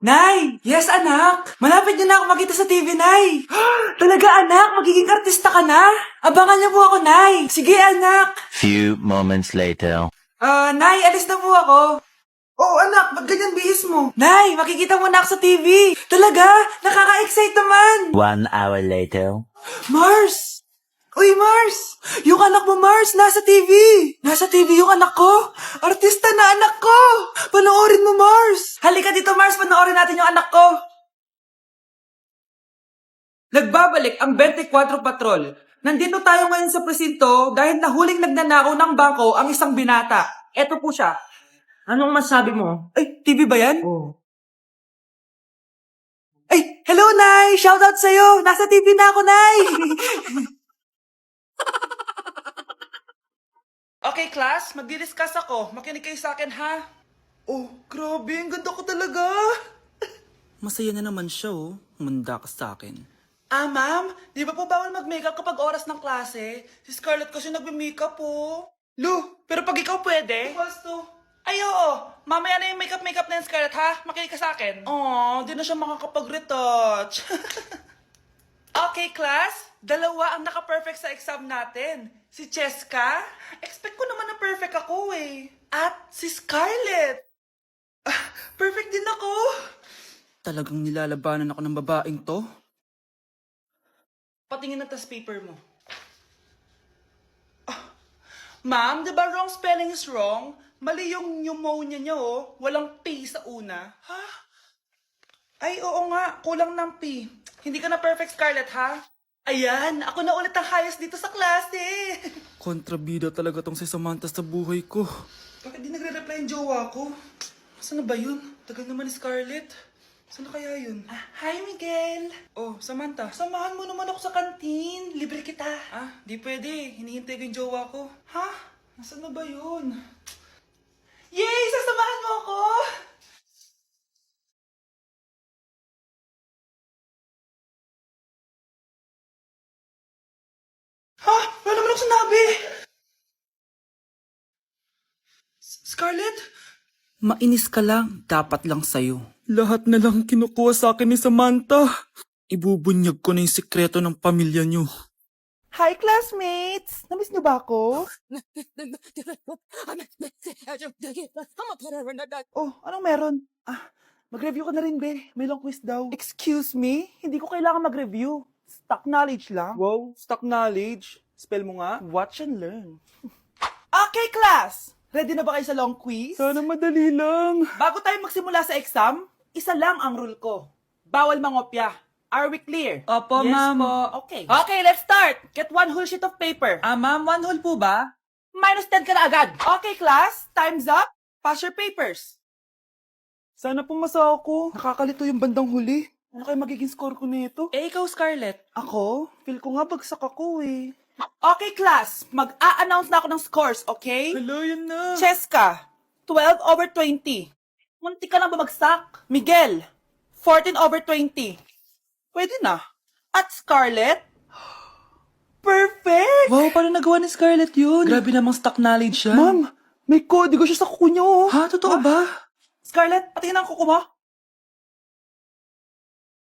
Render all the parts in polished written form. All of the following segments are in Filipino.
Nay! Yes, anak! Malapit niyo na ako makita sa TV, Nay! Talaga, anak? Magiging artista ka na? Abangan niyo po ako, Nay! Sige, anak! Few moments later. Nay, alis na po ako. Oo, anak, ba't ganyan bihis mo? Nay, makikita mo na ako sa TV! Talaga? Nakaka-excite naman! 1 hour later. Mars! Uy, Mars! Yung anak mo, Mars, nasa TV! Nasa TV yung anak ko! Artista na anak ko! Panoorin mo, Mars! Halika dito, Mars, panoorin natin yung anak ko! Nagbabalik ang 24 Patrol. Nandito tayo ngayon sa presinto dahil nahuling nagnanakaw ng bangko ang isang binata. Eto po siya. Anong masabi mo? Ay, TV ba yan? Oo. Ay, hello, Nay! Shoutout sa'yo! Nasa TV na ako, Nay! Okay, class, magdi-discuss ako. Makinig kayo sa akin, ha? Oh, grabe, ang ganda ko talaga. Masaya na naman siya, oh. Manda ka sa akin. Ma'am, di ba po bawal mag-makeup kapag oras ng klase? Si Scarlett kasi nagme-makeup po. Lu, pero pag ikaw pwede? Equals to. Ay, oo. Mamaya na yung makeup na yung Scarlett, ha? Makinig ka sa akin. Aw, di na siya makakapag-retouch. Okay, class. Dalawa ang naka-perfect sa exam natin. Si Cheska, expect ko naman na perfect ako eh. At si Scarlett. Perfect din ako. Talagang nilalabanan ako ng babaeng to. Patingin na tas paper mo. Ma'am, di ba wrong spelling is wrong? Mali yung pneumonia niya, oh. Walang P sa una. Ha? Ay, oo nga. Kulang ng P. Hindi ka na perfect, Scarlett, ha? Ayan, ako na ulit ang highest dito sa klase. Kontrabida talaga tong si Samantha sa buhay ko. Bakit di nagre-reply yung jowa ko? Saan na ba yun? Tagal naman ni Scarlett. Saan na kaya yun? Hi, Miguel. Oh, Samantha, samahan mo naman ako sa kantin. Libre kita. Di pwede. Hinihintay ko yung jowa ko. Ha? Nasaan na ba yun? Yay! Sasamahan mo ako! Ha? Wala naman ako sinabi! Scarlett? Mainis ka lang. Dapat lang sa'yo. Lahat na lang kinukuha sa akin ni Samantha. Ibubunyag ko na yung sikreto ng pamilya niyo. Hi, classmates! Namiss niyo ba ako? Oh, anong meron? Mag-review ka na rin, be. May long quiz daw. Excuse me? Hindi ko kailangan mag-review. Stock knowledge lang. Wow, stock knowledge. Spell mo nga. Watch and learn. Okay, class! Ready na ba kayo sa long quiz? Sana madali lang. Bago tayo magsimula sa exam, isa lang ang rule ko. Bawal mangopya. Are we clear? Opo, yes, ma'am. Po. Okay. Okay, let's start. Get one whole sheet of paper. Ma'am, one whole po ba? Minus 10 ka na agad. Okay, class. Time's up. Pass your papers. Sana pumasa ako. Nakakalito yung bandang huli. Ano kayo magiging score ko nito? Ikaw, Scarlett. Ako? Feel ko nga bagsak ako eh. Okay, class. Mag-a-announce na ako ng scores, okay? Hello, yun na. Cheska, 12/20. Munti ka lang bumagsak. Miguel, 14/20. Pwede na. At Scarlett, perfect! Wow, paano nagawa ni Scarlett yun? Grabe namang stock knowledge siya. Ma'am, may kodigo siya sa kuko niyo. Ha? Totoo ba? Scarlett, patingin ang kuko mo.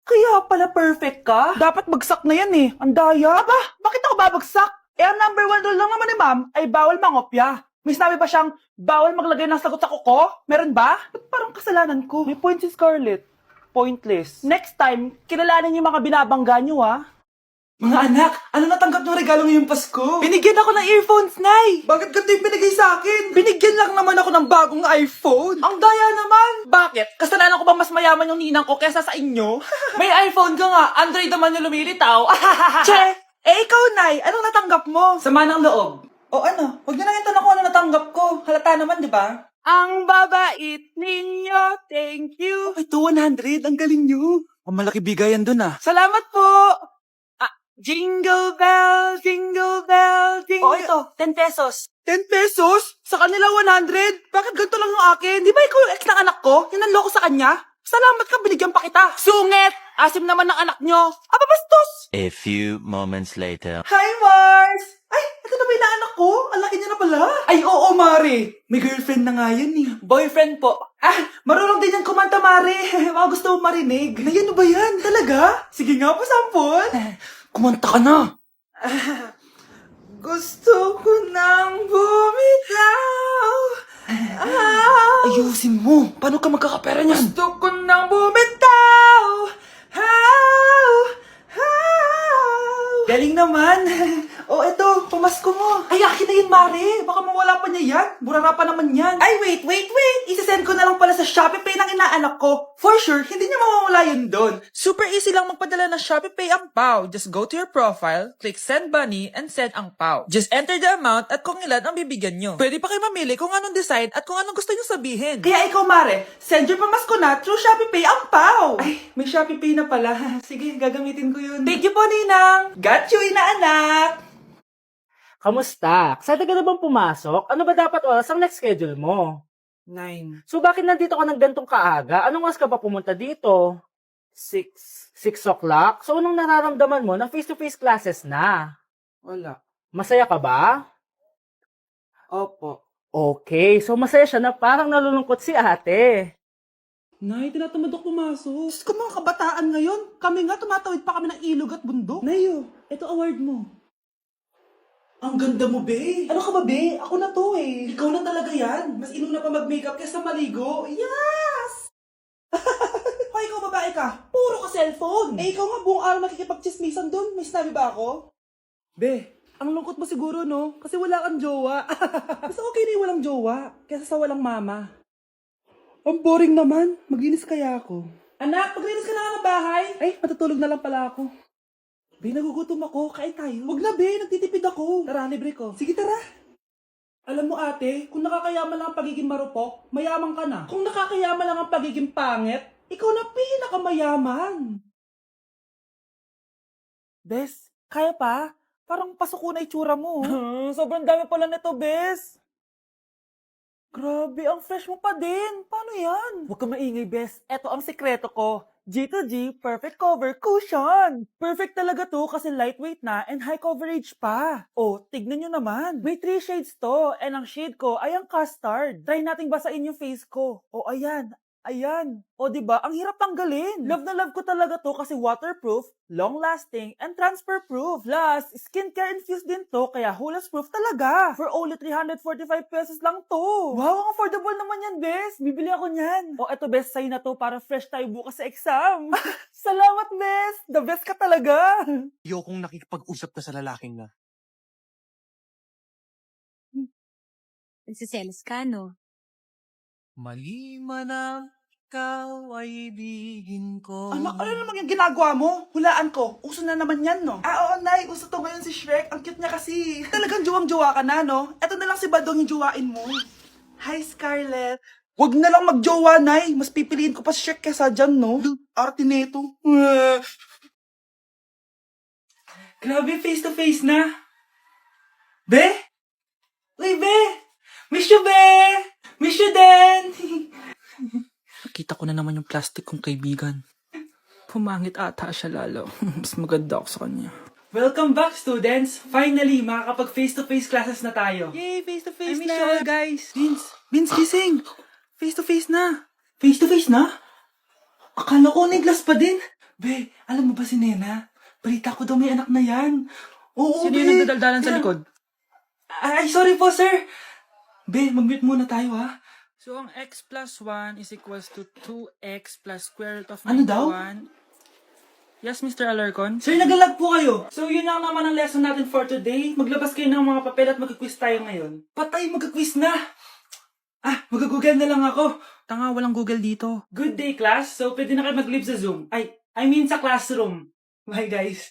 Kaya pala perfect ka? Dapat bagsak na yan eh. Ang daya. Aba, bakit ako babagsak? Ang number 1 rule lang naman ni ma'am ay bawal mangopya. May sinabi ba siyang bawal maglagay ng sagot sa kuko? Meron ba? Ba't parang kasalanan ko? May point si Scarlett. Pointless. Next time, kilalanin niyo mga binabangga niyo, ha? Mga anak, ano natanggap ng regalo ngayong Pasko? Binigyan ako ng earphones, Nay! Bakit ganito yung binigay sa akin? Binigyan lang naman ako ng bagong iPhone. Ang daya naman! Bakit? Kasalanan ko ba mas mayaman yung ninang ko kesa sa inyo? May iPhone ka nga, Android naman yung lumilitaw. Che! Ikaw, Nay, anong natanggap mo? Sama ng loob. O ano, huwag niyo na yung tanong ko ano natanggap ko. Halata naman, di ba? Ang babait ninyo, thank you. Ito, 100, ang galing nyo. Ang malaki bigayan dun Salamat po! Jingle bell, jingle bell, jingle... Oh, ito, 10 pesos. 10 pesos? Sa kanila 100? Bakit ganito lang yung akin? Di ba ikaw yung ex ng anak ko? Yung nanloko sa kanya? Salamat ka, binigyan pa kita. Sungit! Asim naman ng anak nyo. Ababastos! A few moments later. Hi, Mars! Ay, ito na ba yung anak ko? Ang laki niya na pala. Ay, oo, Mare. May girlfriend na nga yan eh. Boyfriend po. Ah, marunong din yan kumanta, Mare. Mga gusto mo marinig. Na yan ba yan? Talaga? Sige nga, pasampol. Kumanta ka na. Gusto ko nang bumitaw. Ayusin mo. Paano ka magkakapera niyan? Gusto ko nang bumitaw. Galing naman. Eto, pamasko mo. Ay, akin na yun, Mare. Baka mawala pa niya yan. Burara pa naman yan. Ay, wait. Isasend ko na lang pala sa Shopee Pay ng inaanak ko. For sure, hindi niya mawawala yun doon. Super easy lang magpadala ng Shopee Pay ang PAW. Just go to your profile, click Send Money, and send ang PAW. Just enter the amount at kung ilan ang bibigyan nyo. Pwede pa kayo mamili kung anong design at kung anong gusto nyo sabihin. Kaya ikaw, Mare, send your pamasko na through Shopee Pay ang PAW. Ay, may Shopee Pay na pala. Sige, gagamitin ko yun. Thank you po, Ninang. Got you, inaanak. Kamusta? Excited ka na bang pumasok? Ano ba dapat oras ang next schedule mo? 9, So bakit nandito ka ng gantong kaaga? Anong oras ka pa pumunta dito? 6, 6 o'clock? So anong nararamdaman mo na face-to-face classes na? wala. Masaya ka ba? Opo. Okay, so masaya siya na parang nalulungkot si ate. Nay, tinatamad ako pumasok. Diyos ko, mga kabataan ngayon. Kami nga, tumatawid pa kami ng ilog at bundok. Nayo, ito award mo. Ang ganda mo, be. Ano ka ba, be? Ako na to, eh. Ikaw na talaga yan. Mas inuna pa mag-makeup kaysa maligo. Yes! Hoy, ikaw babae ka. Puro ka cellphone. Eh, ikaw nga buong araw nakikipag-chismisan dun. May sinabi ba ako? Be, ang lungkot mo siguro, no? Kasi wala kang jowa. Mas okay na yung walang jowa kaysa sa walang mama. Ang boring naman. Maglinis kaya ako. Anak, maglinis ka na nga ng bahay. Ay, matutulog na lang pala ako. Be, nagugutom ako. Kain tayo. Huwag na, be. Nagtitipid ako. Tara, libre ko. Sige, tara. Alam mo, ate, kung nakakayaman lang ang pagiging marupok, mayaman ka na. Kung nakakayaman lang ang pagiging pangit, ikaw na pinakamayaman. Bes, kaya pa? Parang pasuko na itsura mo. Sobrang dami pala nito, Bes. Grabe, ang fresh mo pa din. Paano yan? Huwag ka maingay, Bes. Eto ang sekreto ko. G2G Perfect Cover Cushion. Perfect talaga to kasi lightweight na and high coverage pa. Tignan nyo naman. May 3 shades to and ang shade ko ay ang custard. Try nating basain yung face ko. Ayan. Ayan. Diba? Ang hirap tanggalin. Love na love ko talaga to kasi waterproof, long-lasting, and transfer-proof. Plus, skincare infused din to kaya hulas-proof talaga. For only 345 pesos lang to. Wow, ang affordable naman yan, Bes. Bibili ako niyan. Eto, Bes, sa'yo na to para fresh tayo bukas sa exam. Salamat, Bes. The best ka talaga. Ayokong nakikipag-usap ka sa lalaking na. Nagsiselos ka, no? Mali man ang ikaw ay ibigin ko. Ano naman yung ginagawa mo? Hulaan ko. Uso na naman yan, no? Oo, Nay. Uso to ngayon si Shrek. Ang cute niya kasi. Talagang juwang-jowa ka na, no? Eto na lang si Badong yung jowain mo. Hi, Scarlett. Wag na lang mag-jowa, Nay. Mas pipiliin ko pa si Shrek kesa dyan, no? Arte neto. Grabe, face-to-face na. Be? Uy, Be! Miss you, Be! Miss you din! Nakita ko na naman yung plastic kong kaibigan. Pumangit ata siya lalo. Mas maganda ako sa kanya. Welcome back, students! Finally, makakapag face-to-face classes na tayo. Yay! Face-to-face na! I miss you all, guys! Vince, gising! Face-to-face na! Face-to-face na? Akala ko neglas pa din. Be, alam mo ba si Nena? Balita ko daw may anak na yan. Oo, Sino Be. yung nagdadaldalan sa likod? Ay, sorry po, sir. Be, mag-mute muna tayo, ha? So, ang x plus 1 is equals to 2x plus square root of 91. Ano daw? Yes, Mr. Alarcon? Sir, nagalag po kayo. So, yun lang naman ang lesson natin for today. Maglabas kayo ng mga papel at mag-quiz tayo ngayon. Patay, mag-quiz na! Mag-google na lang ako. Tanga, walang Google dito. Good day, class. So, pwede na kayo mag-leave sa Zoom. I mean sa classroom. Bye, guys.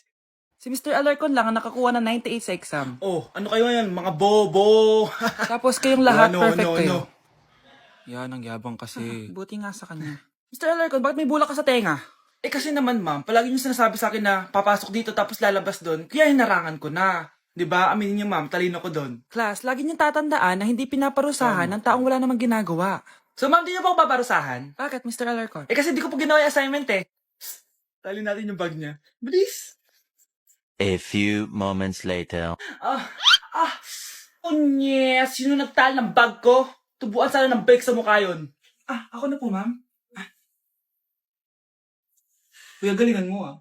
Si Mr. Alarcon lang ang nakakuha ng 98 sa exam. Ano kayo yan? Mga bobo! Tapos kayong lahat perfect kayo. no. Yan, ang yabang kasi. Buti nga sa kanya. Mr. Alarcon, bakit may bulak ka sa tenga? Kasi naman, ma'am, palagi niyo sinasabi sa akin na papasok dito tapos lalabas doon. Kaya hinarangan ko na. 'Di ba? Aminin niyo, ma'am, talino ko doon. Class, lagi niyong tatandaan na hindi pinaparusahan ng taong wala namang ginagawa. So, ma'am, di niyo po ako babarusahan? Bakit, Mr. Alarcon? Eh, kasi di ko po ginawa yung assignment eh. Tali natin yung bag niya. Bilis! A few moments later. Yes! Sino nagtal ng bag ko? Tubuan sana ng bike sa mukha yun. Ako na po, ma'am. Kuya, galingan mo ah.